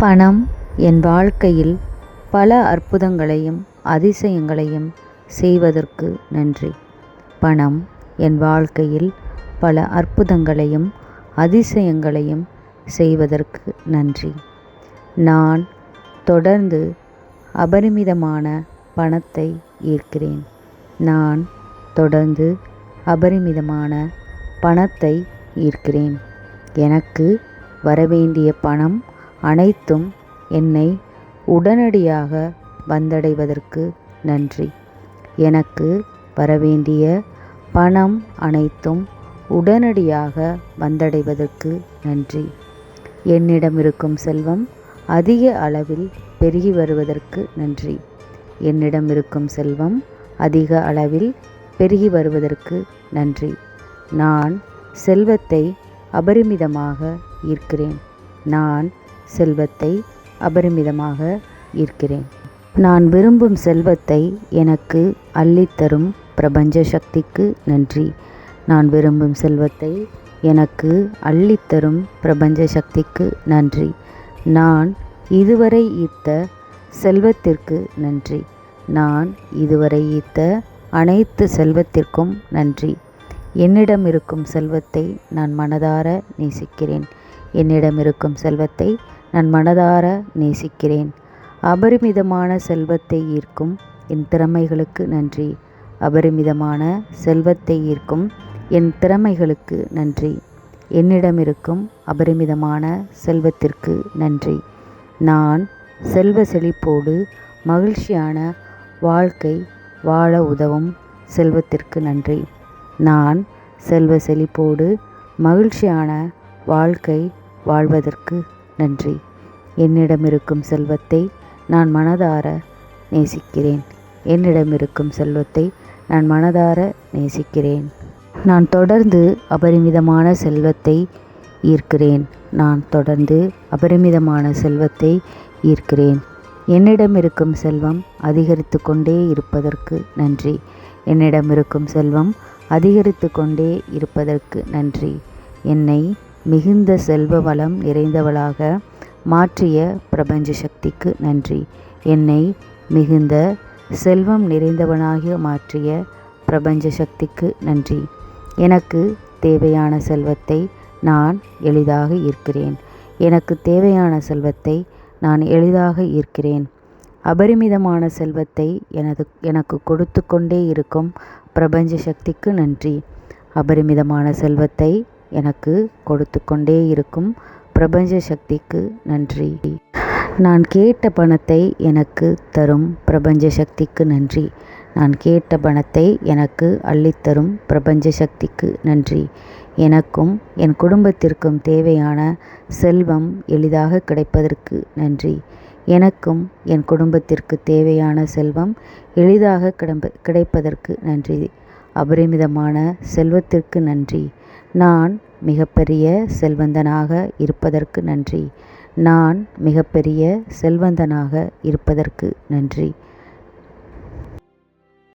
பணம் என் வாழ்க்கையில் பல அற்புதங்களையும் அதிசயங்களையும் செய்வதற்கு நன்றி. பணம் என் வாழ்க்கையில் பல அற்புதங்களையும் அதிசயங்களையும் செய்வதற்கு நன்றி. நான் தொடர்ந்து அபரிமிதமான பணத்தை ஈர்க்கிறேன். நான் தொடர்ந்து அபரிமிதமான பணத்தை ஈர்க்கிறேன். எனக்கு வரவேண்டிய பணம் அனைத்தும் என்னை உடனடியாக வந்தடைவதற்கு நன்றி. எனக்கு வரவேண்டிய பணம் அனைத்தும் உடனடியாக வந்தடைவதற்கு நன்றி. என்னிடம் இருக்கும் செல்வம் அதிக அளவில் பெருகி வருவதற்கு நன்றி. என்னிடம் இருக்கும் செல்வம் அதிக அளவில் பெருகி வருவதற்கு நன்றி. நான் செல்வத்தை அபரிமிதமாக ஈர்க்கிறேன். நான் செல்வத்தை அபரிமிதமாக ஈர்க்கிறேன். நான் விரும்பும் செல்வத்தை எனக்கு அள்ளித்தரும் பிரபஞ்ச சக்திக்கு நன்றி. நான் விரும்பும் செல்வத்தை எனக்கு அள்ளித்தரும் பிரபஞ்ச சக்திக்கு நன்றி. நான் இதுவரை ஈர்த்த செல்வத்திற்கு நன்றி. நான் இதுவரை ஈர்த்த அனைத்து செல்வத்திற்கும் நன்றி. என்னிடம் இருக்கும் செல்வத்தை நான் மனதார நேசிக்கிறேன். என்னிடம் இருக்கும் செல்வத்தை நான் மனதார நேசிக்கிறேன். அபரிமிதமான செல்வத்தை ஈர்க்கும் என் திறமைகளுக்கு நன்றி. அபரிமிதமான செல்வத்தை ஈர்க்கும் என் திறமைகளுக்கு நன்றி. என்னிடம் இருக்கும் அபரிமிதமான செல்வத்திற்கு நன்றி. நான் செல்வ செழிப்போடு மகிழ்ச்சியான வாழ்க்கை வாழ உதவும் செல்வத்திற்கு நன்றி. நான் செல்வ செழிப்போடு மகிழ்ச்சியான வாழ்க்கை வாழ்வதற்கு நன்றி. என்னிடம் இருக்கும் செல்வத்தை நான் மனதார நேசிக்கிறேன். என்னிடம் இருக்கும் செல்வத்தை நான் மனதார நேசிக்கிறேன். நான் தொடர்ந்து அபரிமிதமான செல்வத்தை ஈர்க்கிறேன். நான் தொடர்ந்து அபரிமிதமான செல்வத்தை ஈர்க்கிறேன். என்னிடம் இருக்கும் செல்வம் அதிகரித்து கொண்டே இருப்பதற்கு நன்றி. என்னிடம் இருக்கும் செல்வம் அதிகரித்து கொண்டே இருப்பதற்கு நன்றி. என்னை மிகுந்த செல்வ வளம் நிறைந்தவளாக மாற்றிய பிரபஞ்ச சக்திக்கு நன்றி. என்னை மிகுந்த செல்வம் நிறைந்தவனாக மாற்றிய பிரபஞ்ச சக்திக்கு நன்றி. எனக்கு தேவையான செல்வத்தை நான் எளிதாக ஈர்க்கிறேன். எனக்கு தேவையான செல்வத்தை நான் எளிதாக ஈர்க்கிறேன். அபரிமிதமான செல்வத்தை எனக்கு கொடுத்து கொண்டே இருக்கும் பிரபஞ்ச சக்திக்கு நன்றி. அபரிமிதமான செல்வத்தை எனக்கு கொடுத்து கொண்டே இருக்கும் பிரபஞ்ச சக்திக்கு நன்றி. நான் கேட்ட பணத்தை எனக்கு தரும் பிரபஞ்ச சக்திக்கு நன்றி. நான் கேட்ட பணத்தை எனக்கு அள்ளித்தரும் பிரபஞ்ச சக்திக்கு நன்றி. எனக்கும் என் குடும்பத்திற்கும் தேவையான செல்வம் எளிதாக கிடைப்பதற்கு நன்றி. எனக்கும் என் குடும்பத்திற்கு தேவையான செல்வம் எளிதாக கிடைப்பதற்கு நன்றி. அபரிமிதமான செல்வத்திற்கு நன்றி. நான் மிகப்பெரிய செல்வந்தனாக இருப்பதற்கு நன்றி. நான் மிகப்பெரிய செல்வந்தனாக இருப்பதற்கு நன்றி.